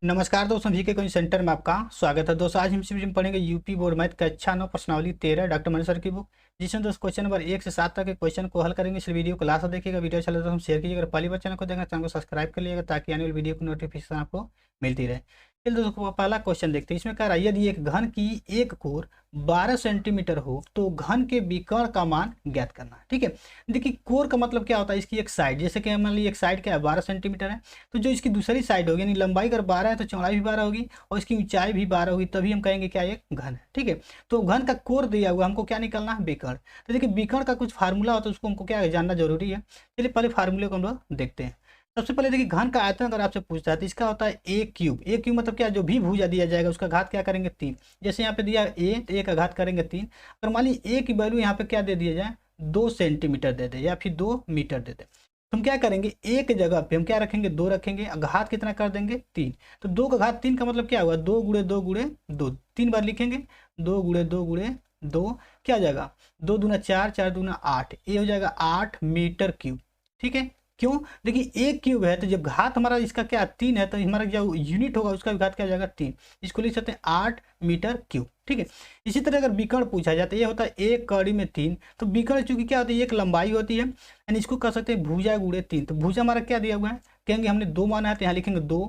नमस्कार दोस्तों, जी के कोचिंग सेंटर में आपका स्वागत है। दोस्तों आज हम पढ़ेंगे यूपी बोर्ड मैथ कक्षा 9 प्रश्नावली 13 डॉक्टर मनी सर की बुक, जिसमें दोस्तों क्वेश्चन नंबर 1 से 7 तक के क्वेश्चन को हल करेंगे। इस वीडियो को लास्ट तक देखिएगा। वीडियो अच्छा लगे तो हम शेयर कीजिएगा। पहली बार चैनल को देखना, चैनल को सब्सक्राइब कर लीजिएगा ताकि आने वाली वीडियो की नोटिफिकेशन आपको मिलती रहे। चलिए दोस्तों पहला क्वेश्चन देखते हैं। इसमें कह रहा है यदि एक घन की एक कोर 12 सेंटीमीटर हो तो घन के विकर्ण का मान ज्ञात करना है। ठीक है, देखिए कोर का मतलब क्या होता है, इसकी एक साइड, जैसे कि मान लीजिए एक साइड क्या है 12 सेंटीमीटर है, तो जो इसकी दूसरी साइड होगी यानी लंबाई अगर 12 है तो चौड़ाई भी 12 होगी और इसकी ऊंचाई भी 12 होगी, तभी हम कहेंगे क्या ये घन है। ठीक है, तो घन का कोर दिया हुआ, हमको क्या निकलना है, विकर्ण। तो देखिए विकर्ण का कुछ फार्मूला होता है, उसको हमको क्या है जानना जरूरी है। चलिए पहले फार्मूले को हम लोग देखते हैं। सबसे पहले देखिए घन का आयतन अगर आपसे पूछता है तो इसका होता है ए क्यूब। ए क्यूब मतलब क्या, जो भी भुजा दिया जाएगा उसका घात क्या करेंगे 3। जैसे यहाँ पे दिया ए तो ए का घात करेंगे 3। अगर मान लीजिए ए की वैल्यू यहाँ पे क्या दे दिया जाए, 2 सेंटीमीटर दे दे या फिर 2 मीटर दे दे, तो हम क्या करेंगे ए के जगह पे हम क्या रखेंगे 2 रखेंगे, घात कितना कर देंगे 3। तो 2 का घात 3 का मतलब क्या हुआ, 2 गुणे 2 गुणे 2, 3 बार लिखेंगे। 2 गुणे 2 गुणे 2 क्या हो जाएगा, 2 दूना 4, 4 दूना 8, ये हो जाएगा 8 मीटर क्यूब। ठीक है, क्यों, देखिए एक क्यूब है तो जब घात हमारा इसका क्या 3 है तो हमारा जो यूनिट होगा उसका भी घात क्या हो जाएगा 3। इसको लिख सकते हैं 8 मीटर क्यूब। ठीक है, इसी तरह अगर विकर्ण पूछा जाता है, ये होता है एक कड़ी में 3, तो विकर्ण चूंकि क्या होती है एक लंबाई होती है यानी इसको कह सकते हैं भुजा गुणे 3। तो भुजा हमारा क्या दिया हुआ है, कहेंगे हमने 2 माना है तो यहाँ लिखेंगे 2,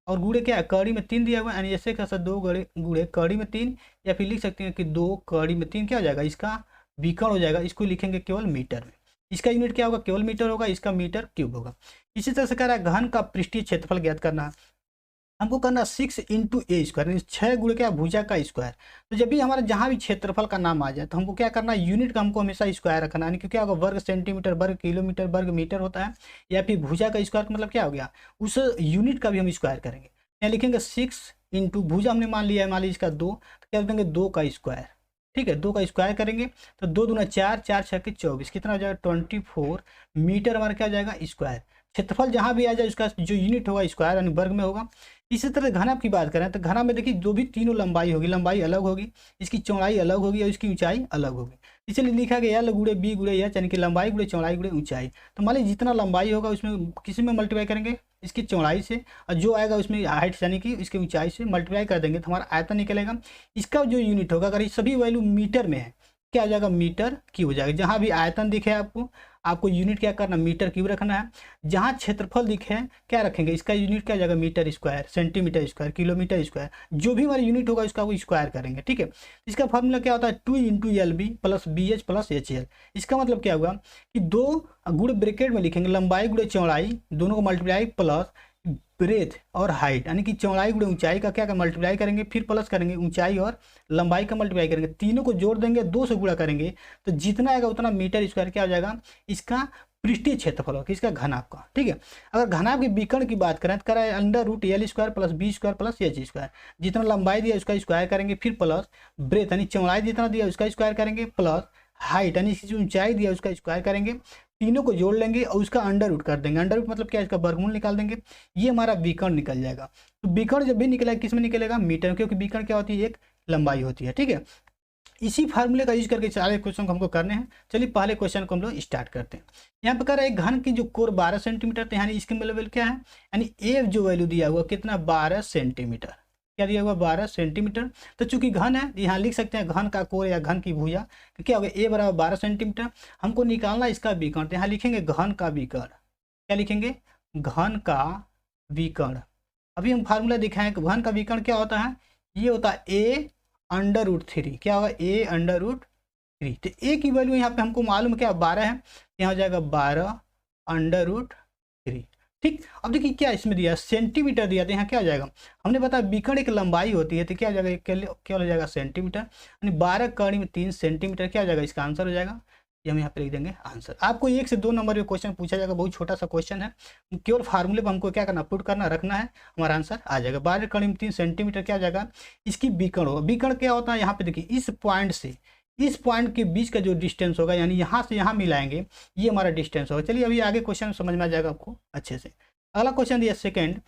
और गुणे क्या है कड़ी में 3 दिया हुआ है, यानी ऐसे कह सकते 2 गुणे गुणे कड़ी में 3, या फिर लिख सकते हैं कि 2 कड़ी में 3 क्या हो जाएगा, इसका विकर्ण हो जाएगा। इसको लिखेंगे केवल मीटर में, इसका यूनिट क्या होगा केवल मीटर होगा, इसका मीटर क्यूब होगा। इसी तरह से कह रहा है घन का पृष्ठीय क्षेत्रफल ज्ञात करना है। हमको करना 6 इंटू ए स्क्वायर, 6 गुणे क्या भुजा का स्क्वायर। तो जब भी हमारा जहाँ भी क्षेत्रफल का नाम आ जाए तो हमको क्या करना है, यूनिट का हमको हमेशा स्क्वायर रखना है, यानी कि क्या होगा वर्ग सेंटीमीटर, वर्ग किलोमीटर, वर्ग मीटर होता है, या फिर भुजा का स्क्वायर का मतलब क्या हो गया, उस यूनिट का भी हम स्क्वायर करेंगे। यहाँ लिखेंगे 6 इंटू भुजा हमने मान लिया है, मान लीजिए इसका 2, तो क्या देंगे 2 का स्क्वायर। ठीक है, 2 का स्क्वायर करेंगे तो 2 दूना 4, 4 छः के 24, कितना हो जाएगा 24 मीटर हमारा क्या हो जाएगा स्क्वायर। क्षेत्रफल जहाँ भी आ जाए उसका जो यूनिट होगा स्क्वायर यानी वर्ग में होगा। इसी तरह घना की बात करें तो घना में देखिए जो भी तीनों लंबाई होगी, लंबाई अलग होगी, इसकी चौड़ाई अलग होगी और इसकी ऊंचाई अलग होगी। इसलिए लिखा गया एल गुणे बी गुणे एच, यानी कि लंबाई गुणे चौड़ाई गुणे ऊंचाई। तो मान लीजिए जितना लंबाई होगा उसमें किसी में मल्टीप्लाई करेंगे इसकी चौड़ाई से, और जो आएगा उसमें हाइट यानी कि इसकी ऊंचाई से मल्टीप्लाई कर देंगे तो हमारा आयतन निकलेगा। इसका जो यूनिट होगा अगर ये सभी वैल्यू मीटर में है क्या हो जाएगा, मीटर क्यूब हो जाएगा। जहाँ भी आयतन दिखे आपको, आपको यूनिट क्या करना मीटर क्यूब रखना है। जहाँ क्षेत्रफल दिखे क्या रखेंगे, इसका यूनिट क्या हो जाएगा metre square, centimetre square, kilometre square, जो भी हमारा यूनिट होगा उसका वो स्क्वायर करेंगे। ठीक है, इसका फॉर्मूला क्या होता है 2 into L B plus B H plus H L. इसका मतलब क्या हुआ कि 2 गुणे ब्रैकेट में लिखेंगे लंबाई गुणे चौड़ाई दोनों को मल्टीप्लाई प्लस ब्रेथ और हाइट, यानी कि चौड़ाई गुणे ऊंचाई का क्या मल्टीप्लाई करेंगे, फिर प्लस करेंगे ऊंचाई और लंबाई का मल्टीप्लाई करेंगे, तीनों को जोड़ देंगे 2 से गुणा करेंगे तो जितना आएगा उतना मीटर स्क्वायर क्या हो जाएगा, इसका पृष्ठीय क्षेत्रफल होगा, इसका घनाभ का। ठीक है, अगर घनाभ के विकर्ण की बात करें तो करा under root L square plus B square plus H square. जितना लंबाई दिया उसका स्क्वायर करेंगे, फिर प्लस ब्रेथ यानी चौड़ाई जितना दिया उसका स्क्वायर करेंगे, प्लस हाइट यानी इसकी जो ऊंचाई दिया उसका स्क्वायर करेंगे, तीनों को जोड़ लेंगे और उसका अंडर रूट कर देंगे। अंडर रूट मतलब क्या, इसका वर्गमूल निकाल देंगे, ये हमारा विकर्ण निकल जाएगा। तो विकर्ण जब भी निकलेगा किस में निकलेगा, मीटर में, क्योंकि विकर्ण क्या होती है एक लंबाई होती है। ठीक है, इसी फार्मूले का यूज करके सारे क्वेश्चन को हमको करने हैं। चलिए पहले क्वेश्चन को हम लोग स्टार्ट करते हैं। यहाँ पे कह रहा है घन की जो कोर 12 सेंटीमीटर, तो यानी इसके लेवल क्या है, यानी ए जो वैल्यू दिया हुआ कितना 12 सेंटीमीटर, क्या दिया हुआ 12 सेंटीमीटर। तो चूंकि घन है यहाँ लिख सकते हैं घन का कोर या घन की भुजा, तो क्या होगा ए बराबर 12 सेंटीमीटर। हमको निकालना इसका विकर्ण, तो यहाँ लिखेंगे घन का विकर्ण, क्या लिखेंगे घन का विकर्ण। अभी हम फार्मूला दिखाएं कि घन का विकर्ण क्या होता है, ये होता है ए अंडर रूट 3, क्या होगा ए अंडर रूट 3। तो ए की वैल्यू यहाँ पे हमको मालूम क्या 12 है, यहाँ हो जाएगा 12 अंडर रूट 3। ठीक, अब देखिए क्या इसमें दिया सेंटीमीटर दिया, तो यहाँ क्या हो जाएगा, हमने बताया विकर्ण एक लंबाई होती है तो क्या हो जाएगा क्या हो जाएगा सेंटीमीटर, यानी 12 कड़ी में 3 सेंटीमीटर क्या हो जाएगा, इसका आंसर हो जाएगा। ये हम यहाँ पे लिख देंगे आंसर। आपको 1 से 2 नंबर में क्वेश्चन पूछा जाएगा, बहुत छोटा सा क्वेश्चन है, केवल फार्मूले पर हमको क्या करना पुट करना रखना है, हमारा आंसर आ जाएगा। 12 कड़ी में 3 सेंटीमीटर क्या हो जाएगा, इसकी विकर्ण होगा। विकर्ण क्या होता है, यहाँ पे देखिए इस पॉइंट से इस पॉइंट के बीच का जो डिस्टेंस होगा, यानी यहाँ से यहाँ मिलाएंगे, ये हमारा डिस्टेंस होगा। चलिए अभी आगे क्वेश्चन समझ में आ जाएगा आपको अच्छे से। अगला क्वेश्चन दिया सेकेंड,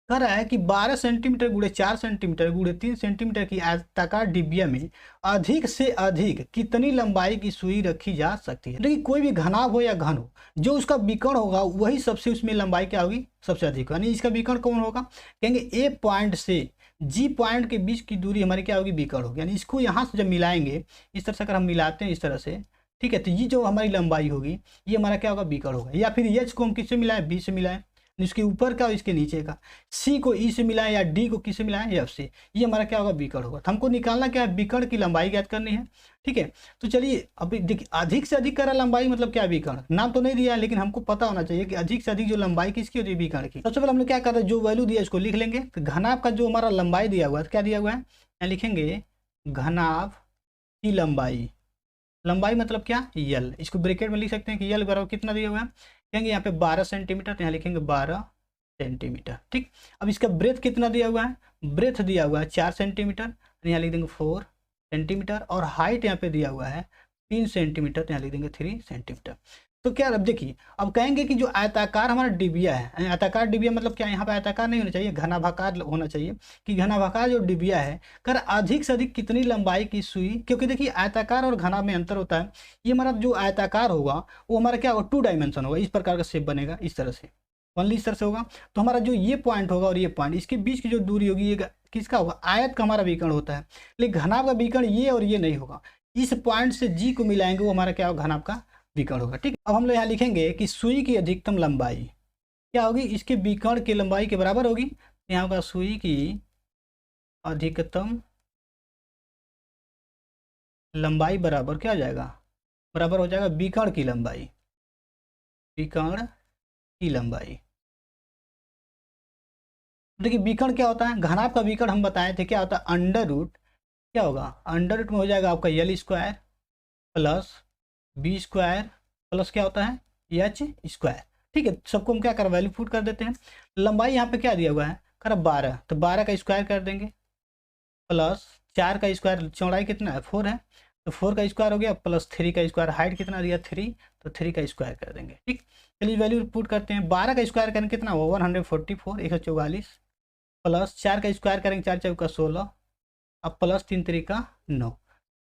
कह रहा है कि 12 सेंटीमीटर गुणे 4 सेंटीमीटर गुणे 3 सेंटीमीटर की आयताकार डिबिया में अधिक से अधिक कितनी लंबाई की सुई रखी जा सकती है। देखिए कोई भी घनाभ हो या घन हो, जो उसका विकर्ण होगा वही सबसे उसमें लंबाई क्या होगी, सबसे अधिक, यानी इसका विकर्ण कौन होगा, कहेंगे ए पॉइंट से जी पॉइंट के बीच की दूरी हमारी क्या होगी, विकर्ण होगी। यानी इसको यहाँ से जब मिलाएंगे, इस तरह से अगर हम मिलाते हैं इस तरह से, ठीक है, तो ये जो हमारी लंबाई होगी ये हमारा क्या होगा, विकर्ण होगा। या फिर एच को हम किससे मिलाएं, बी से मिलाएं, इसके ऊपर का और इसके नीचे का, सी को ई से मिलाएं या डी को किससे मिलाएं, एफ से, ये हमारा क्या होगा, विकर्ण होगा। तो हमको निकालना क्या है, विकर्ण की लंबाई ज्ञात करनी है। ठीक है, तो चलिए अभी देखिए, अधिक से अधिक करा लंबाई मतलब क्या, विकर्ण, नाम तो नहीं दिया है लेकिन हमको पता होना चाहिए कि अधिक से अधिक जो लंबाई किसकी होती है, विकर्ण की। सबसे पहले हम लोग क्या कर रहे हैं, जो वैल्यू दिया इसको लिख लेंगे। तो घनाभ का जो हमारा लंबाई दिया हुआ है, क्या दिया हुआ है, यहाँ लिखेंगे घनाभ की लंबाई, लंबाई मतलब क्या, यल, इसको ब्रैकेट में लिख सकते हैं कि यल बराबर कितना दिया हुआ है, कहेंगे यहाँ पे 12 सेंटीमीटर, तो यहाँ लिखेंगे 12 सेंटीमीटर। ठीक, अब इसका ब्रेथ कितना दिया हुआ है, ब्रेथ दिया हुआ है 4 सेंटीमीटर, तो यहाँ लिख देंगे 4 सेंटीमीटर, और हाइट यहाँ पे दिया हुआ है 3 सेंटीमीटर, तो यहाँ लिख देंगे 3 सेंटीमीटर। तो क्या, अब देखिए, अब कहेंगे कि जो आयताकार हमारा डिबिया है, आयताकार डिबिया मतलब क्या, यहाँ पे आयताकार नहीं होना चाहिए, घनाभाकार होना चाहिए, कि घनाभाकार जो डिबिया है, कर अधिक से अधिक कितनी लंबाई की सुई, क्योंकि देखिए आयताकार और घना में अंतर होता है। ये हमारा जो आयताकार होगा वो हमारा क्या होगा, 2 डायमेंशन होगा, इस प्रकार का शेप बनेगा, इस तरह से, ओनली इस तरह से होगा। तो हमारा जो ये पॉइंट होगा और ये पॉइंट, इसके बीच की जो दूरी होगी ये किसका होगा, आयत का हमारा विकर्ण होता है। लेकिन घनाभ का विकर्ण ये और ये नहीं होगा, इस पॉइंट से जी को मिलाएंगे, वो हमारा क्या होगा, घनाभ का विकर्ण होगा। ठीक, अब हम लोग यहाँ लिखेंगे कि सुई की अधिकतम लंबाई क्या होगी, इसके विकर्ण की लंबाई के बराबर होगी। यहाँ होगा सुई की अधिकतम लंबाई बराबर क्या हो जाएगा, बराबर हो जाएगा विकर्ण की लंबाई, विकर्ण की लंबाई। देखिए विकर्ण क्या होता है, घनाभ का विकर्ण हम बताए थे क्या होता है, अंडर रूट, क्या होगा, अंडर रूट में हो जाएगा आपका L square plus B square plus क्या होता है, एच स्क्वायर। ठीक है, सबको हम क्या कर, वैल्यू पुट कर देते हैं। लंबाई यहाँ पे क्या दिया हुआ है, कर 12, तो 12 का स्क्वायर कर देंगे, प्लस 4 का स्क्वायर, चौड़ाई कितना है, 4 है, तो 4 का स्क्वायर हो गया, प्लस 3 का स्क्वायर, हाइट कितना दिया 3, तो 3 का स्क्वायर कर देंगे। ठीक, चलिए वैल्यू पुट करते हैं। 12 का स्क्वायर करेंगे कितना हुआ, 144, 144, प्लस 4 का स्क्वायर करेंगे, 4 चौका 16, अब प्लस 3 3 का 9,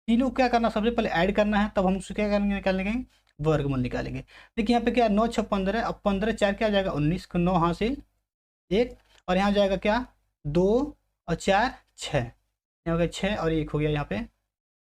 तीनों क्या करना, सबसे पहले ऐड करना है, तब हम उसको क्या करेंगे, निकालेंगे, वर्गमूल निकालेंगे। देखिए यहाँ पे क्या 9 6 15, अब 15 4 क्या आ जाएगा 19, 9 हासिल 1, और यहाँ जाएगा क्या 2 और 4 6, यहाँ हो गया 6 और 1 हो गया यहाँ पे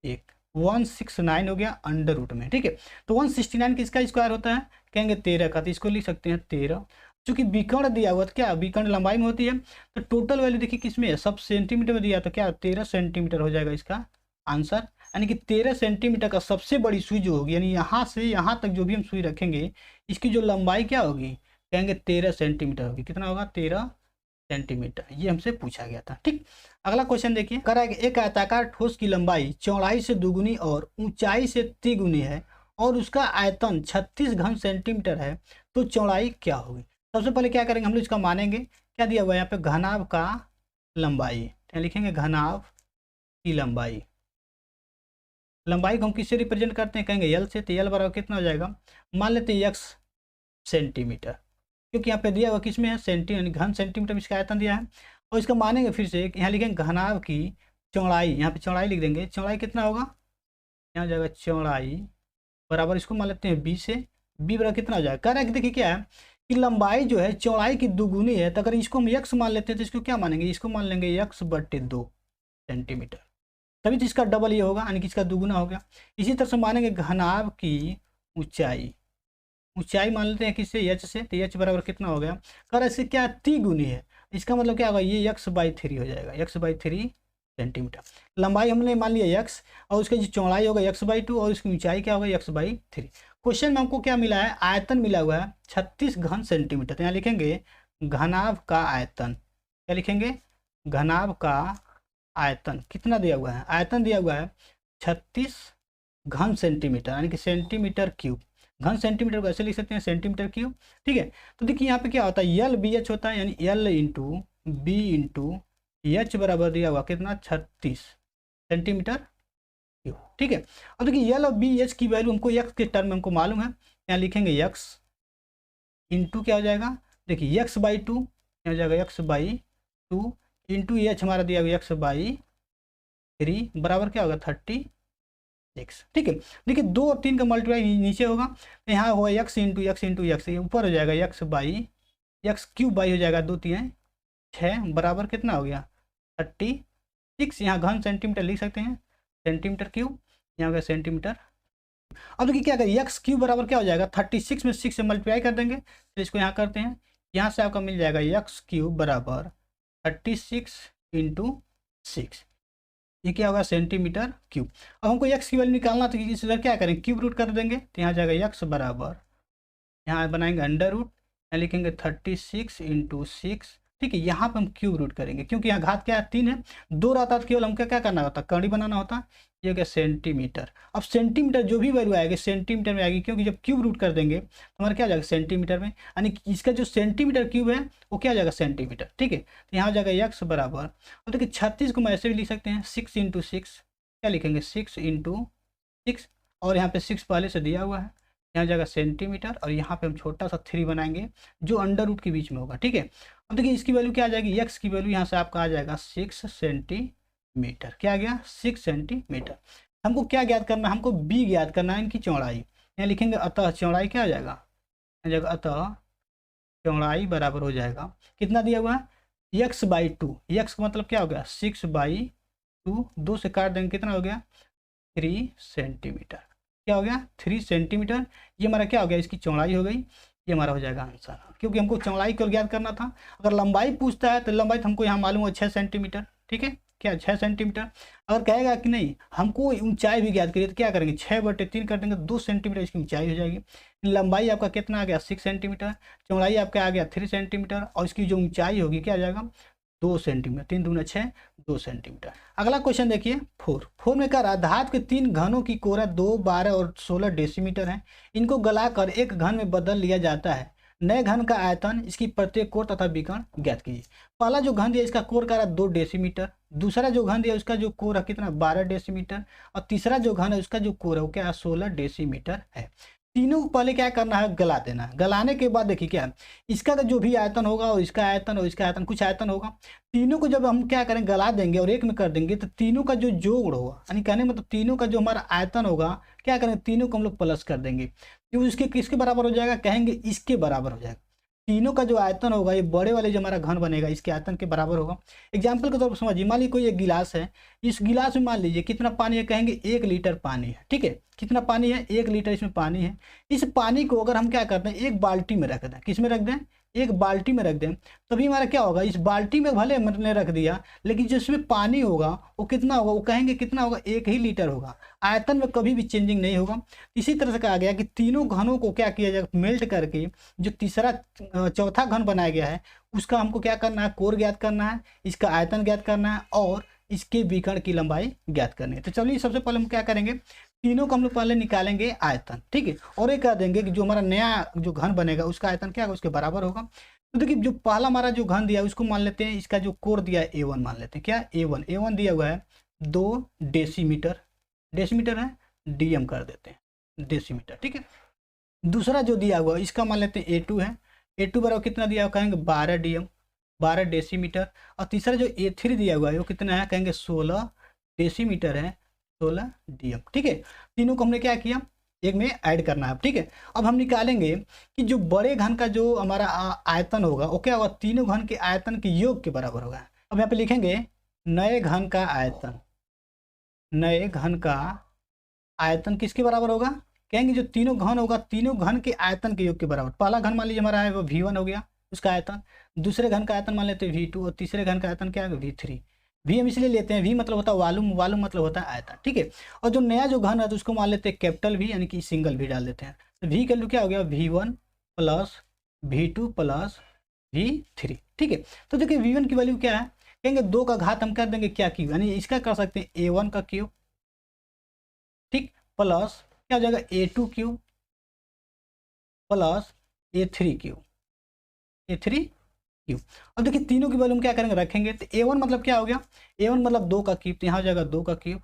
1, 169 हो गया अंडर रूट में। ठीक है, तो 169 किसका स्क्वायर होता है, कहेंगे 13 का, तो इसको लिख सकते हैं 13। चूंकि विकर्ण दिया हुआ तो क्या विकर्ण लंबाई में होती है, तो टोटल वैल्यू देखिए किसमें है, सब सेंटीमीटर में दिया, तो क्या 13 सेंटीमीटर हो जाएगा इसका आंसर। यानी कि 13 सेंटीमीटर का सबसे बड़ी सुई जो होगी, यानी यहाँ से यहाँ तक जो भी हम सुई रखेंगे, इसकी जो लंबाई क्या होगी, कहेंगे 13 सेंटीमीटर होगी। कितना होगा, 13 सेंटीमीटर, ये हमसे पूछा गया था। ठीक, अगला क्वेश्चन देखिए, कह रहा है कि एक आयताकार ठोस की लंबाई चौड़ाई से दुगुनी और ऊंचाई से तिगुनी है और उसका आयतन 36 घन सेंटीमीटर है, तो चौड़ाई क्या होगी। सबसे पहले क्या करेंगे, हम लोग इसका मानेंगे, क्या दिया हुआ है यहाँ पे, घनाभ का लंबाई, लिखेंगे घनाभ की लंबाई, लंबाई को हम किससे रिप्रेजेंट करते हैं, कहेंगे यल से, तो यल बराबर कितना हो जाएगा, मान लेते हैं x सेंटीमीटर, क्योंकि यहाँ पे दिया हुआ किसमें है, यानी घन सेंटीमीटर में इसका आयतन दिया है। और इसका मानेंगे फिर से, यहाँ लिखेंगे घनाभ की चौड़ाई, यहाँ पे चौड़ाई लिख देंगे, चौड़ाई कितना होगा, यहाँ जाएगा चौड़ाई बराबर, इसको मान लेते हैं b से, b बराबर कितना हो जाएगा, कह रहा है कि देखिए क्या है कि लंबाई जो है चौड़ाई की दुगुनी है, तो अगर इसको हम x मान लेते हैं तो इसको क्या मानेंगे, इसको मान लेंगे x/2 सेंटीमीटर, तभी तो इसका डबल ये होगा, यानी कि इसका दुगुना हो गया। इसी तरह से मानेंगे घनाभ की ऊंचाई, ऊंचाई मान लेते हैं किससे, एच से, तो एच बराबर कितना हो गया, कर इससे क्या तिगुनी है, इसका मतलब क्या होगा, ये x/3 हो जाएगा, x/3 सेंटीमीटर। लंबाई हमने मान लिया x, और उसकी जो चौड़ाई होगा x/2, और उसकी ऊंचाई क्या होगा x/3। क्वेश्चन में हमको क्या मिला है, आयतन मिला हुआ है 36 घन सेंटीमीटर, तो यहाँ लिखेंगे घनाभ का आयतन, क्या लिखेंगे, घनाभ का आयतन कितना दिया हुआ है, आयतन दिया हुआ है 36 घन सेंटीमीटर, यानी कि सेंटीमीटर क्यूब, घन सेंटीमीटर को ऐसे लिख सकते हैं सेंटीमीटर क्यूब। ठीक है, तो देखिए यहाँ पे क्या होता है, यल बी एच होता है, यानी L into B into H बराबर दिया हुआ कितना, 36 सेंटीमीटर क्यूब। ठीक है, अब देखिए यल और बी एच की वैल्यू हमको एक्स के टर्म में हमको मालूम है, यहाँ लिखेंगे एक्स इंटू क्या हो जाएगा, देखिए x/2, यहाँ हो जाएगा एक्स बाई 2 इंटू एच हमारा दिया हुआ एक्स बाई 3 बराबर क्या होगा 36। ठीक है, देखिए 2 और 3 का मल्टीप्लाई नीचे होगा, तो यहाँ होगा x into x into x, ये ऊपर हो जाएगा x by x cube by हो जाएगा 2 3 6 बराबर कितना हो गया 36। यहाँ घन सेंटीमीटर लिख सकते हैं, सेंटीमीटर क्यूब, यहाँ हो गया सेंटीमीटर। अब देखिए क्या करें, एक्स क्यूब बराबर क्या हो जाएगा 36 में 6 से मल्टीप्लाई कर देंगे, तो इसको यहाँ करते हैं, यहाँ से आपका मिल जाएगा एक्स क्यूब बराबर 36 इंटू 6, ये क्या होगा सेंटीमीटर क्यूब। अब हमको एक्स की वैल्यू निकालना, तो इस इधर क्या करें क्यूब रूट कर देंगे, तो यहाँ जाएगा एक्स बराबर, यहाँ बनाएंगे अंडर रूट, यहाँ लिखेंगे 36 इंटू 6। ठीक है, यहाँ पे हम क्यूब रूट करेंगे क्योंकि यहाँ घात क्या है 3 है, 2 रहता तो केवल हमको क्या करना होता कड़ी बनाना होता, ये हो गया सेंटीमीटर। अब सेंटीमीटर जो भी वैल्यू आएगी सेंटीमीटर में आएगी, क्योंकि जब क्यूब रूट कर देंगे तो हमारा क्या हो जाएगा सेंटीमीटर में, यानी कि इसका जो सेंटीमीटर क्यूब है वो क्या हो जाएगा सेंटीमीटर। ठीक है, तो यहाँ हो जाएगा एक्स बराबर, अब देखिए 36 को हम ऐसे भी लिख सकते हैं 6 इंटू 6, क्या लिखेंगे 6 इंटू 6, और यहाँ पे 6 पहले से दिया हुआ है, यहाँ जाएगा सेंटीमीटर, और यहाँ पे हम छोटा सा 3 बनाएंगे जो अंडर रूट के बीच में होगा। ठीक है, अब देखिए इसकी वैल्यू क्या आ जाएगी, एक्स की वैल्यू यहाँ से आपका आ जाएगा 6 सेंटीमीटर, क्या आ गया 6 सेंटीमीटर। हमको क्या ज्ञात करना है, हमको बी ज्ञात करना है इनकी चौड़ाई, यहाँ लिखेंगे अतः चौड़ाई क्या आ जाएगा, अतः चौड़ाई बराबर हो जाएगा कितना दिया हुआ है एक्स बाई 2, एक्स का मतलब क्या हो गया 6 बाई 2, 2 से काट देंगे कितना हो गया 3 सेंटीमीटर, क्या हो गया 3 सेंटीमीटर। ये हमारा क्या हो गया, इसकी चौड़ाई हो गई, ये हमारा हो जाएगा आंसर, क्योंकि हमको चौड़ाई को ज्ञात करना था। अगर लंबाई पूछता है तो लंबाई तो हमको यहाँ मालूम है 6 सेंटीमीटर। ठीक है, क्या 6 सेंटीमीटर। अगर कहेगा कि नहीं हमको ऊंचाई भी ज्ञात करिए, तो क्या करेंगे 6/3 कर देंगे, 2 सेंटीमीटर इसकी ऊंचाई हो जाएगी। लंबाई आपका कितना आ गया 6 सेंटीमीटर, चौड़ाई आपका आ गया 3 सेंटीमीटर, और इसकी जो ऊंचाई होगी क्या आ जाएगा 2 सेंटीमीटर, 3 दूना 6 2 सेंटीमीटर। अगला क्वेश्चन देखिए 4 में कह रहा है धातु के 3 घनों की कोरा 2, 12 और 16 डेसीमीटर है, इनको गलाकर एक घन में बदल लिया जाता है, नए घन का आयतन, इसकी प्रत्येक कोर तथा विकर्ण ज्ञात कीजिए। पहला जो घन दिया इसका कोर का 2 डेसीमीटर, दूसरा जो घन दिया उसका जो कोर है कितना 12 डेसीमीटर, और तीसरा जो घन है उसका जो कोर है वो क्या है 16 डेसीमीटर है। तीनों को पहले क्या करना है गला देना है, गलाने के बाद देखिए क्या इसका जो भी आयतन होगा और इसका आयतन और इसका आयतन कुछ आयतन होगा, तीनों को जब हम क्या करें गला देंगे और एक में कर देंगे, तो तीनों का जो जोड़ होगा, यानी कहने मतलब तीनों का जो हमारा आयतन होगा क्या करेंगे तीनों को हम लोग प्लस कर देंगे, तो इसके किसके बराबर हो जाएगा, कहेंगे इसके बराबर हो जाएगा। तीनों का जो आयतन होगा ये बड़े वाले जो हमारा घन बनेगा इसके आयतन के बराबर होगा। एग्जाम्पल के तौर पर समझिए, मान लीजिए कोई एक गिलास है, इस गिलास में मान लीजिए कितना पानी है, कहेंगे 1 लीटर पानी है। ठीक है, कितना पानी है 1 लीटर इसमें पानी है। इस पानी को अगर हम क्या करते हैं एक बाल्टी में रख दें, किस में रख दें एक बाल्टी में रख दें, तभी हमारा क्या होगा इस बाल्टी में भले हमने रख दिया लेकिन जिसमें पानी होगा वो कितना होगा, वो कहेंगे कितना होगा 1 ही लीटर होगा, आयतन में कभी भी चेंजिंग नहीं होगा। इसी तरह से कहा गया कि तीनों घनों को क्या किया जाएगा मेल्ट करके जो तीसरा चौथा घन बनाया गया है उसका हमको क्या करना है कोर ज्ञात करना है, इसका आयतन ज्ञात करना है और इसके विकर्ण की लंबाई ज्ञात करनी है। तो चलिए सबसे पहले हम क्या करेंगे तीनों को हम लोग पहले निकालेंगे आयतन। ठीक है, और ये कह देंगे कि जो हमारा नया जो घन बनेगा उसका आयतन क्या होगा उसके बराबर होगा। तो देखिए जो पहला हमारा जो घन दिया है उसको मान लेते हैं, इसका जो कोर दिया है A1 मान लेते हैं, क्या A1 दिया हुआ है 2 डेसीमीटर, डेसीमीटर है DM कर देते हैं डेसीमीटर। ठीक है, दूसरा जो दिया हुआ इसका मान लेते हैं A2 है, A2 बराबर कितना दिया हुआ कहेंगे 12 DM 12 डेसीमीटर, और तीसरा जो A3 दिया हुआ है वो कितना है कहेंगे 16 डेसीमीटर है 16 DM। ठीक है, तीनों को हमने क्या किया एक में ऐड करना है। ठीक है, अब हम निकालेंगे कि जो बड़े घन का जो हमारा आयतन होगा वो क्या होगा तीनों घन के आयतन के योग के बराबर होगा। अब यहाँ पे लिखेंगे नए घन का आयतन, नए घन का आयतन किसके बराबर होगा, कहेंगे जो तीनों घन होगा तीनों घन के आयतन के योग के बराबर। पहला घन मान लीजिए हमारा है वो V1 हो गया उसका आयतन, दूसरे घन का आयतन मान लेते हैं V2 और तीसरे घन का आयतन क्या है V3। V हम इसलिए लेते हैं, V मतलब होता है वॉल्यूम, वॉल्यूम मतलब होता है आयतन। ठीक है, और जो नया जो घन है तो उसको मान लेते हैं कैपिटल V यानी कि सिंगल V डाल देते हैं। तो V का वैल्यू क्या हो गया V1 plus V2 plus V3। ठीक है, तो देखिए V1 की वैल्यू क्या है कहेंगे 2 का घात हम कर देंगे क्या क्यूब, यानी इसका कर सकते हैं A1 का क्यूब। ठीक, प्लस क्या हो जाएगा A2 cube plus A3 cube, A3 cube. अब देखिए तीनों की वैल्यू हम क्या करेंगे रखेंगे, तो A1 मतलब क्या हो गया A1 मतलब 2 का क्यूब, तो यहाँ हो जाएगा 2 का क्यूब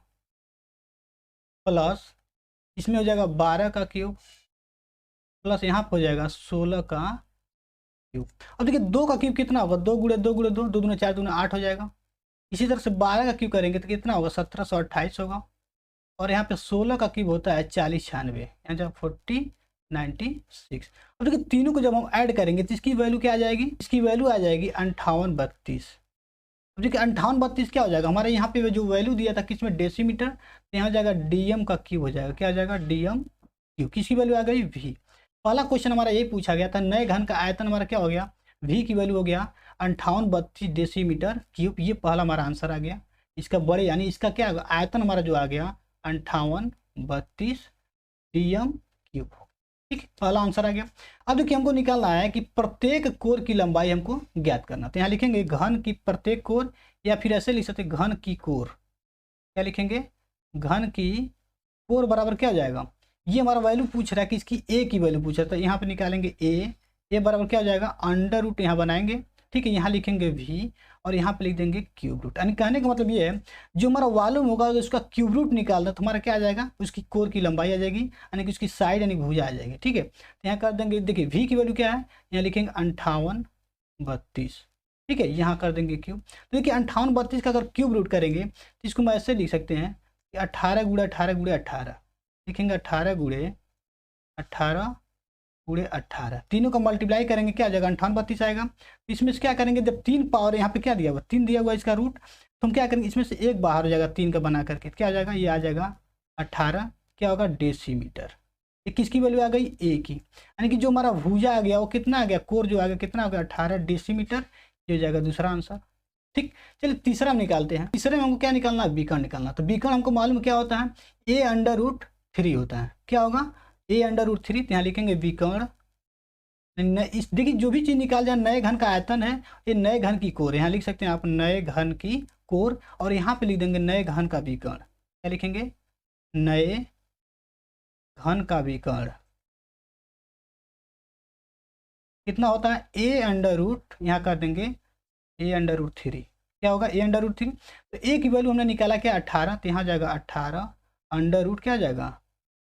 प्लस इसमें हो जाएगा 12 का क्यूब प्लस यहाँ पर हो जाएगा 16 का क्यूब। अब देखिए 2 का क्यूब कितना होगा, 2 गुणे 2 गुणे 2, 2 दूनी 4 दूनी 8 हो जाएगा। इसी तरह से 12 का क्यूब करेंगे तो कितना होगा, 1728 होगा। और यहाँ पे 16 का क्यूब होता है 4096, यहाँ जब 4096। अब देखिए तीनों को जब हम ऐड करेंगे तो इसकी वैल्यू क्या आ जाएगी, इसकी वैल्यू आ जाएगी 5832। अब देखिए 5832 क्या हो जाएगा, हमारे यहाँ पे जो वैल्यू दिया था किसमें, डेसीमीटर, तो यहाँ जाएगा डीएम का क्यूब हो जाएगा, क्या आ जाएगा, डीएम क्यूब। किसकी वैल्यू आ गई, वी। पहला क्वेश्चन हमारा यही पूछा गया था, नए घन का आयतन हमारा क्या हो गया, वी की वैल्यू हो गया 5832 डेसीमीटर क्यूब। ये पहला हमारा आंसर आ गया। इसका बड़े यानी इसका क्या होगा, आयतन हमारा जो आ गया 5832 डीएम क्यूब। ठीक, पहला आंसर आ गया। अब देखिए हमको निकालना है कि प्रत्येक कोर की लंबाई हमको ज्ञात करना। तो यहाँ लिखेंगे घन की प्रत्येक कोर, या फिर ऐसे लिख सकते घन की कोर। क्या लिखेंगे, घन की कोर बराबर क्या हो जाएगा, ये हमारा वैल्यू पूछ रहा है कि इसकी ए की वैल्यू पूछ रहा है, तो यहाँ पे निकालेंगे ए बराबर क्या हो जाएगा, अंडर रूट यहाँ बनाएंगे। ठीक है, यहाँ लिखेंगे वी और यहाँ पे लिख देंगे क्यूब रूट। यानी कहने का मतलब ये है, जो हमारा वॉल्यूम होगा उसका क्यूब रूट निकालना, तो हमारा क्या आ जाएगा, उसकी कोर की लंबाई आ जाएगी, यानी कि उसकी साइड यानी भुजा आ जाएगी। ठीक है, तो यहाँ कर देंगे, देखिए वी की वैल्यू क्या है, यहाँ लिखेंगे 5832। ठीक है, यहाँ कर देंगे क्यूब। तो देखिए 5832 का अगर क्यूब रूट करेंगे तो इसको हम ऐसे लिख सकते हैं कि 18 गुणे 18 गुणे 18, लिखेंगे 18 गुणे 18 गुणे 18, तीनों का मल्टीप्लाई करेंगे क्या आ जाएगा, 5832 आएगा। तो इसमें से क्या करेंगे, जब 3 पावर यहाँ पे क्या दिया हुआ, 3 दिया हुआ इसका रूट, तो हम क्या करेंगे, इसमें से एक बाहर हो जाएगा 3 का बना करके, क्या आ जाएगा, ये आ जाएगा 18, क्या होगा, डेसीमीटर। ये किसकी वैल्यू आ गई, ए की, यानी कि जो हमारा भुजा आ गया वो कितना आ गया, कोर जो आ गया कितना हो गया, 18 डेसीमीटर। ये हो जाएगा दूसरा आंसर। ठीक, चलिए तीसरा हम निकालते हैं। तीसरे में हमको क्या निकालना है, बीकन निकालना। तो बीकन हमको मालूम क्या होता है, ए अंडर रूट 3 होता है। क्या होगा, ए अंडर रूट 3, तो यहाँ लिखेंगे विकर्ण। इस देखिए जो भी चीज़ निकाल जाए, नए घन का आयतन है, ये नए घन की कोर, यहाँ लिख सकते हैं आप नए घन की कोर, और यहाँ पे लिख देंगे नए घन का विकर्ण। क्या लिखेंगे, नए घन का विकर्ण कितना होता है, ए अंडर रूट, यहाँ कर देंगे ए अंडर रूट 3। क्या होगा, ए अंडर रूट 3, तो ए की वैल्यू हमने निकाला क्या, 18, तो यहाँ जाएगा 18 अंडर रूट क्या जाएगा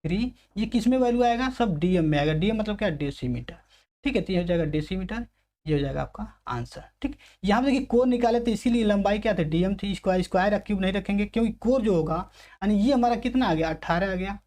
3। ये किस में वैल्यू आएगा, सब डीएम में आएगा। डीएम मतलब क्या, डेसीमीटर। ठीक है, तो ये हो जाएगा डेसीमीटर, ये हो जाएगा आपका आंसर। ठीक, यहाँ पे देखिए कोर निकाले तो इसीलिए लंबाई क्या थी, डीएम थी। स्क्वायर स्क्वायर क्यूब नहीं रखेंगे, क्योंकि कोर जो होगा यानी ये हमारा कितना आ गया, 18 आ गया।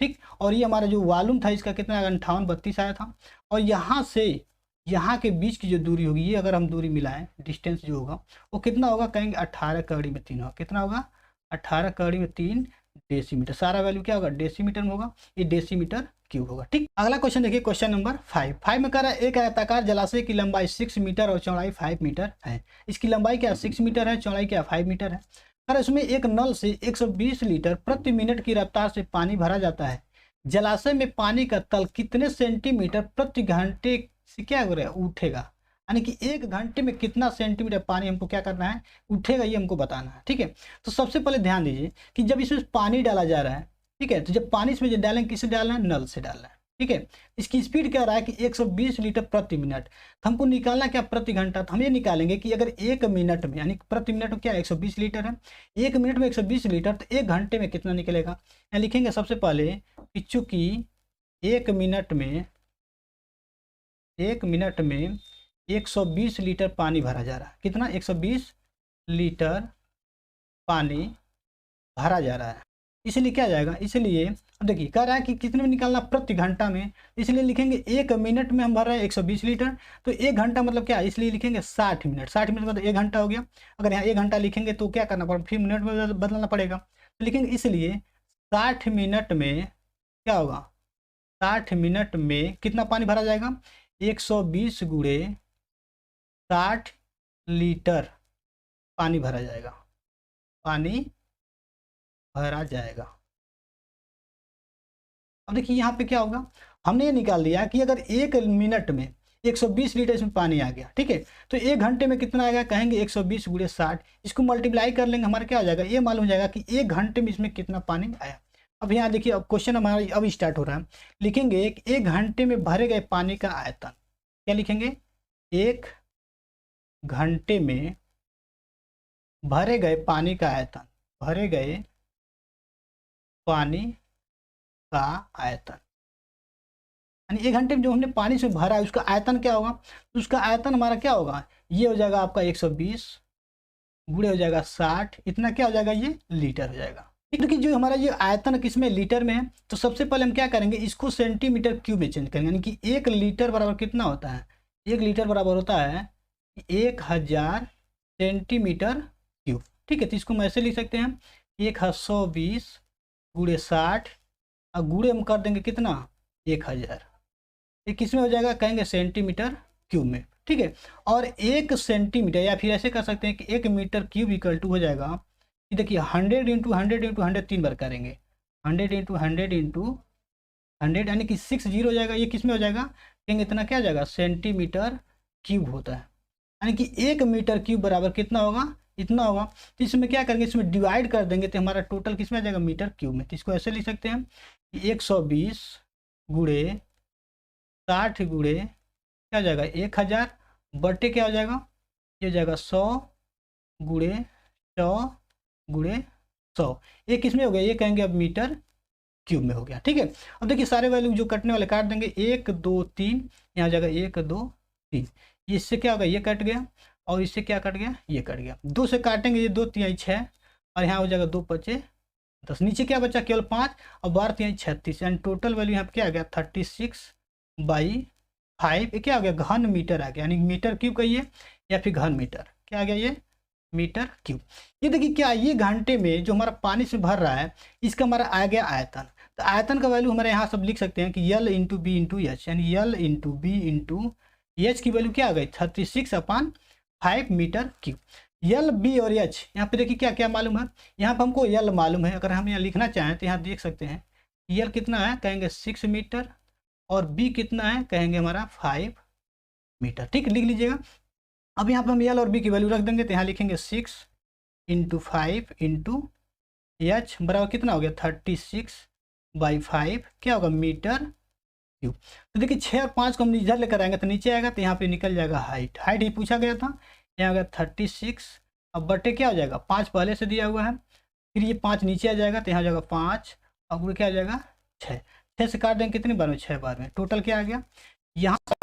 ठीक, और ये हमारा जो वॉल्यूम था इसका कितना आया, 5832 आया था। और यहाँ से यहाँ के बीच की जो दूरी होगी, ये अगर हम दूरी मिलाएं, डिस्टेंस जो होगा वो कितना होगा, कहेंगे 18 कड़ी में 3 होगा। कितना होगा, 18 कड़ी में 3 डेसीमीटर। सारा वैल्यू क्या होगा, डेसीमीटर में होगा, ये डेसीमीटर क्यूब होगा। ठीक, अगला क्वेश्चन देखिए, क्वेश्चन नंबर 5 में कह रहा है एक आयताकार जलाशय की लंबाई 6 मीटर और चौड़ाई 5 मीटर है। इसकी लंबाई क्या 6 मीटर है, चौड़ाई क्या 5 मीटर है। अगर इसमें एक नल से 120 लीटर प्रति मिनट की रफ्तार से पानी भरा जाता है, जलाशय में पानी का तल कितने सेंटीमीटर प्रति घंटे से क्या हो रहा है, उठेगा। यानी कि 1 घंटे में कितना सेंटीमीटर पानी हमको क्या करना है, उठेगा, ये हमको बताना है। ठीक है, तो सबसे पहले ध्यान दीजिए कि जब इसमें पानी डाला जा रहा है, ठीक है, तो जब पानी इसमें जो डालेंगे किससे डालना है, नल से डालना है। ठीक है, इसकी स्पीड क्या रहा है कि 120 लीटर प्रति मिनट, तो हमको निकालना क्या, प्रति घंटा। तो हम ये निकालेंगे कि अगर 1 मिनट में, यानी प्रति मिनट में क्या 120 लीटर है, 1 मिनट में 120 लीटर, तो 1 घंटे में कितना निकलेगा। यहाँ लिखेंगे सबसे पहले कि चूंकि 1 मिनट में 120 लीटर पानी भरा जा रहा है। कितना, 120 लीटर पानी भरा जा रहा है, इसलिए क्या जाएगा, इसलिए अब देखिए कह रहा है कि कितने में निकालना, प्रति घंटा में, इसलिए लिखेंगे 1 मिनट में हम भर रहे हैं 120 लीटर, तो 1 घंटा मतलब क्या, इसलिए लिखेंगे 60 मिनट। 60 मिनट मतलब 1 घंटा हो गया। अगर यहाँ 1 घंटा लिखेंगे तो क्या करना पड़ेगा, फिर मिनट में बदलना पड़ेगा, तो लिखेंगे इसलिए 60 मिनट में क्या होगा, 60 मिनट में कितना पानी भरा जाएगा, 120 गुणे 60 लीटर पानी भरा जाएगा, पानी भरा जाएगा। अब देखिए यहाँ पे क्या होगा, हमने ये निकाल लिया कि अगर 1 मिनट में 120 लीटर इसमें पानी आ गया, ठीक है, तो 1 घंटे में कितना आएगा, कहेंगे 120 गुणे 60, इसको मल्टीप्लाई कर लेंगे, हमारा क्या हो जाएगा, ये मालूम हो जाएगा कि 1 घंटे में इसमें कितना पानी आया। अब यहाँ देखिए, अब क्वेश्चन हमारा अब स्टार्ट हो रहा है। लिखेंगे 1 घंटे में भरे गए पानी का आयतन। क्या लिखेंगे, 1 घंटे में भरे गए पानी का आयतन, भरे गए पानी का आयतन। यानी 1 घंटे में जो हमने पानी से भरा है उसका आयतन क्या होगा, तो उसका आयतन हमारा क्या होगा, ये हो जाएगा आपका 120 गुणे हो जाएगा 60, इतना क्या हो जाएगा, ये लीटर हो जाएगा। क्योंकि जो हमारा ये आयतन किसमें, लीटर में है, तो सबसे पहले हम क्या करेंगे, इसको सेंटीमीटर क्यूब में चेंज करेंगे। यानी कि 1 लीटर बराबर कितना होता है, 1 लीटर बराबर होता है 1000 सेंटीमीटर क्यूब। ठीक है, तो इसको हम ऐसे लिख सकते हैं 120 गुणे 60 और गुणे हम कर देंगे कितना, 1000। ये किस में हो जाएगा, कहेंगे सेंटीमीटर क्यूब में। ठीक है, और 1 सेंटीमीटर या फिर ऐसे कर सकते हैं कि 1 मीटर क्यूब इक्वल टू हो जाएगा कि देखिए 100 इंटू 100 इंटू 100 3 बार करेंगे, 100 इंटू 100 इंटू 100 यानी कि 60 हो जाएगा। ये किस में हो जाएगा, कहेंगे इतना क्या हो जाएगा, सेंटीमीटर क्यूब होता है। यानी कि 1 मीटर क्यूब बराबर कितना होगा, इतना होगा। तो इसमें क्या करेंगे, इसमें डिवाइड कर देंगे तो हमारा टोटल किस में आ जाएगा, मीटर क्यूब में। तो इसको ऐसे लिख सकते हैं कि 120 गुणे 60 गुणे क्या हो जाएगा 1000 बटे क्या हो जाएगा, ये हो जाएगा 100 गुणे 100 गुणे 100। ये किस में हो गया, ये कहेंगे अब मीटर क्यूब में हो गया। ठीक है, अब देखिए सारे वैल्यू जो कटने वाले काट देंगे, 1 2 3, यहाँ हो जाएगा 1 2 3, इससे क्या होगा, ये कट गया और इससे क्या कट गया, ये कट गया। 2 से काटेंगे, ये 2 3 6 और यहाँ हो जाएगा 2 5 10, नीचे क्या बचा, केवल 5 और 12 3 36, यानी टोटल वैल्यू यहाँ पे क्या आ गया 36/5। ये क्या हो गया, घन मीटर आ गया, यानी मीटर क्यूब कहिए या फिर घन मीटर, क्या आ गया ये मीटर क्यूब। ये देखिए क्या, ये घंटे में जो हमारा पानी से भर रहा है इसका हमारा आ गया आयतन। तो आयतन का वैल्यू हमारे यहाँ सब लिख सकते हैं कि L into B into H, यानी L into B into H की वैल्यू क्या आ गई 36/5 मीटर क्यूब। L B और H यहाँ पे देखिए क्या क्या मालूम है, यहाँ पर हमको L मालूम है। अगर हम यहाँ लिखना चाहें तो यहाँ देख सकते हैं L कितना है, कहेंगे 6 मीटर और B कितना है, कहेंगे हमारा 5 मीटर। ठीक, लिख लीजिएगा। अब यहाँ पर हम L और B की वैल्यू रख देंगे तो यहाँ लिखेंगे 6 इंटू 5 इंटू एच बराबर कितना हो गया 36/5 क्या होगा मीटर क्यूब। तो देखिए 6 और 5 को हम इधर लेकर आएंगे तो नीचे आएगा, तो यहाँ पे निकल जाएगा हाइट, हाइट ही पूछा गया था। यहाँ हो गया 36, अब बटे क्या हो जाएगा 5 पहले से दिया हुआ है, फिर ये 5 नीचे आ जाएगा तो यहाँ हो जाएगा 5 और पूरे क्या आ जाएगा 6, 6 से काट देंगे कितनी बार में, 6 बार में। टोटल क्या आ गया, यहाँ 6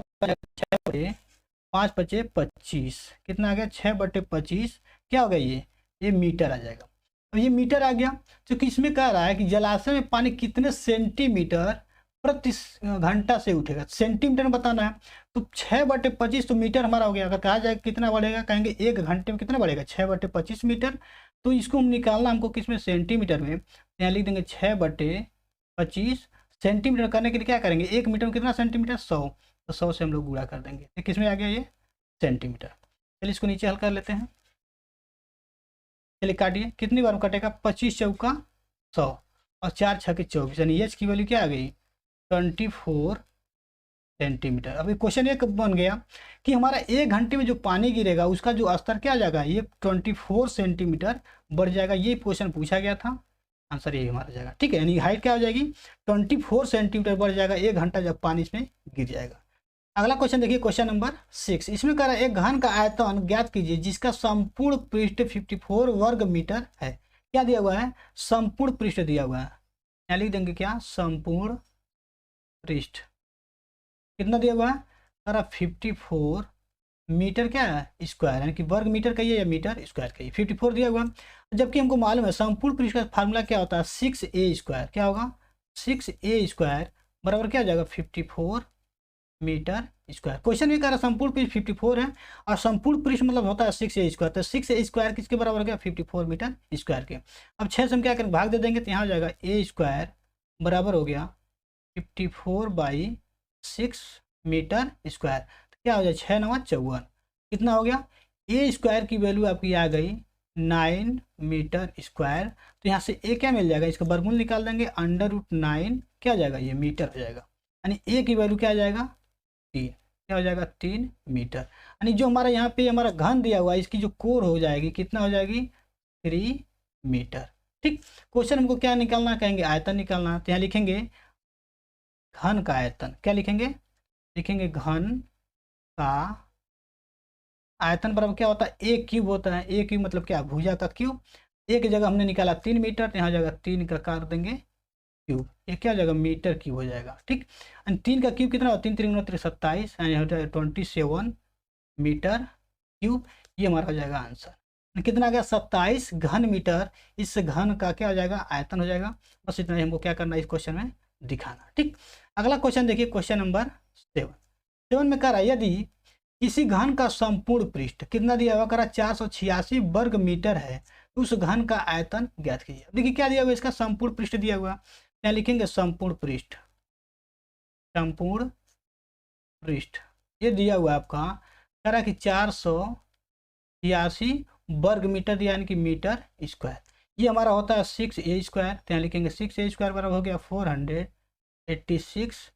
5 5 25 कितना आ गया 6/25 क्या हो गया, ये मीटर आ जाएगा। अब ये मीटर आ गया, तो किसमें कह रहा है कि जलाशय में पानी कितने सेंटीमीटर प्रति घंटा से उठेगा, सेंटीमीटर में बताना है। तो 6/25 तो मीटर हमारा हो गया। अगर कहा जाए कितना बढ़ेगा, कहेंगे 1 घंटे में कितना बढ़ेगा 6/25 मीटर। तो इसको हम निकालना हमको किसमें, सेंटीमीटर में। यहाँ लिख देंगे 6/25 सेंटीमीटर करने के लिए क्या करेंगे, 1 मीटर में कितना सेंटीमीटर 100, तो 100 से हम लोग गुणा कर देंगे, तो किसमें आ गया ये सेंटीमीटर। चलिए इसको नीचे हल कर लेते हैं। चलिए काटिए, कितनी बार कटेगा 25 चौका 100 और 4 छक्के 24, यानी एच की वैल्यू क्या आ गई 24 सेंटीमीटर। अभी क्वेश्चन एक बन गया कि हमारा 1 घंटे में जो पानी गिरेगा उसका जो स्तर क्या आ जाएगा, ये 24 सेंटीमीटर बढ़ जाएगा। ये क्वेश्चन पूछा गया था, आंसर यही हमारा जाएगा। ठीक है, यानी हाइट क्या हो जाएगी 24 सेंटीमीटर बढ़ जाएगा 1 घंटा जब पानी इसमें गिर जाएगा। अगला क्वेश्चन देखिए, क्वेश्चन नंबर 6। इसमें कह रहा है एक घन का आयतन ज्ञात कीजिए जिसका संपूर्ण पृष्ठ 54 वर्ग मीटर है। क्या दिया हुआ है, संपूर्ण पृष्ठ दिया हुआ है। यहाँ लिख देंगे क्या, संपूर्ण पृष्ठ कितना दिया हुआ है, कह रहा 54 मीटर क्या है स्क्वायर, यानी कि वर्ग मीटर कहिए या मीटर स्क्वायर कहिए, 54 दिया हुआ। जबकि हमको मालूम है संपूर्ण पृष्ठ का फार्मूला क्या होता है 6a², क्या होगा 6a² बराबर क्या हो जाएगा 54 मीटर स्क्वायर। क्वेश्चन भी कह रहा है संपूर्ण पृष्ठ 54 है और संपूर्ण पृष्ठ मतलब होता है 6a², तो 6a² किसके बराबर हो गया 54 मीटर स्क्वायर के। अब 6 से हम क्या करेंगे भाग दे देंगे, तो यहाँ हो जाएगा a² बराबर हो गया 54/6 मीटर स्क्वायर। तो क्या हो जाए 6 9 54, कितना हो गया a² की वैल्यू आपकी आ गई 9 मीटर स्क्वायर। तो यहाँ से a क्या मिल जाएगा, इसका वर्गमूल निकाल देंगे, √9 क्या हो जाएगा ये मीटर हो जाएगा, यानी a की वैल्यू क्या आ जाएगा 3, क्या हो जाएगा 3 मीटर। यानी जो हमारा यहाँ पे हमारा घन दिया हुआ है इसकी जो कोर हो जाएगी कितना हो जाएगी 3 मीटर। ठीक, क्वेश्चन हमको क्या निकालना, कहेंगे आयतन निकालना। तो यहाँ लिखेंगे घन का आयतन, क्या लिखेंगे, लिखेंगे घन का आयतन बराबर क्या होता है a³ होता है। a³ मतलब क्या, भुजा का क्यूब। एक जगह हमने निकाला 3 मीटर, तो यहाँ जगह 3 का कर देंगे क्यूब, ये क्या हो जाएगा मीटर क्यूब हो जाएगा। ठीक, एंड 3 का क्यूब कितना होता है, 3 3 27 एंड होता है 27 मीटर क्यूब, ये हमारा हो जाएगा आंसर। कितना आ गया 27 घन मीटर, इस घन का क्या हो जाएगा आयतन हो जाएगा। बस इतना ही हमको क्या करना है इस क्वेश्चन में दिखाना। ठीक, अगला क्वेश्चन देखिए, क्वेश्चन नंबर 7 में कह रहा है यदि किसी घन का संपूर्ण पृष्ठ कितना दिया हुआ, करा 486 वर्ग मीटर है, तो उस घन का आयतन ज्ञात कीजिए। देखिए क्या दिया हुआ, इसका संपूर्ण पृष्ठ दिया हुआ, क्या लिखेंगे संपूर्ण पृष्ठ, संपूर्ण पृष्ठ ये दिया हुआ आपका, करा कि 486 वर्ग मीटर यानी कि मीटर स्क्वायर, ये हमारा होता है 6a स्क्वायर, तो यहाँ लिखेंगे 6a स्क्वायर बराबर हो गया 486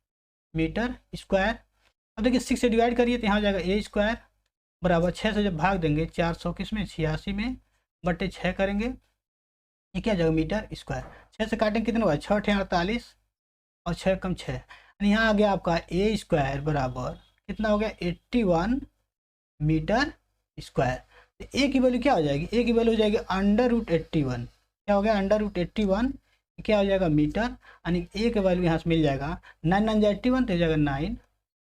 मीटर स्क्वायर। अब देखिए 6 से डिवाइड करिए तो यहाँ हो जाएगा a स्क्वायर बराबर 6 से जब भाग देंगे 400 किस में 86 में बटे 6 करेंगे, ये क्या जाएगा मीटर स्क्वायर। 6 से काटेंगे कितना हुआ 6 48 और 6 कम 6, यहाँ आ गया आपका a स्क्वायर बराबर कितना हो गया 81 मीटर स्क्वायर। तो a की वैल्यू क्या हो जाएगी, a की वैल्यू हो जाएगी √81, क्या हो गया √81, क्या हो जाएगा मीटर, यानी a की वैल्यू यहाँ से मिल जाएगा 9 9 जा 81 तो हो जाएगा 9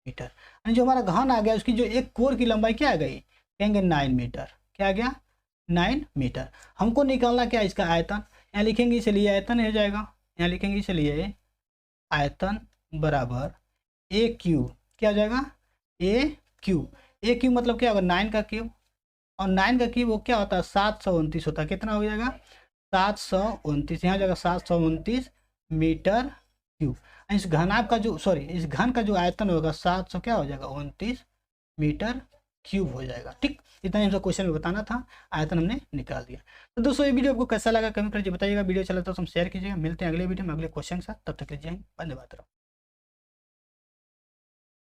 मीटर। यानी जो हमारा घन आ गया उसकी जो एक कोर की लंबाई क्या आ गई, कहेंगे 9 मीटर, क्या आ गया 9 मीटर। हमको निकालना क्या इसका आयतन, यहाँ लिखेंगे इसलिए आयतन हो जाएगा, यहाँ लिखेंगे इसलिए आयतन बराबर a क्यूब, क्या हो जाएगा a क्यूब मतलब क्या होगा 9 का क्यूब, और 9 का क्यूब वो क्या होता है 729 होता है, कितना हो जाएगा 729, यहाँ जाएगा 729 मीटर क्यूब। इस घनाभ का जो इस घन का जो आयतन होगा 700 क्या हो जाएगा 29 मीटर क्यूब हो जाएगा। ठीक, इतना ही हमको क्वेश्चन में बताना था, आयतन हमने निकाल दिया। तो दोस्तों ये वीडियो आपको कैसा लगा कमेंट करके बताइएगा, वीडियो चला तो हम शेयर कीजिएगा। मिलते हैं अगले वीडियो में अगले क्वेश्चन के साथ, तब तक लीजिए धन्यवाद।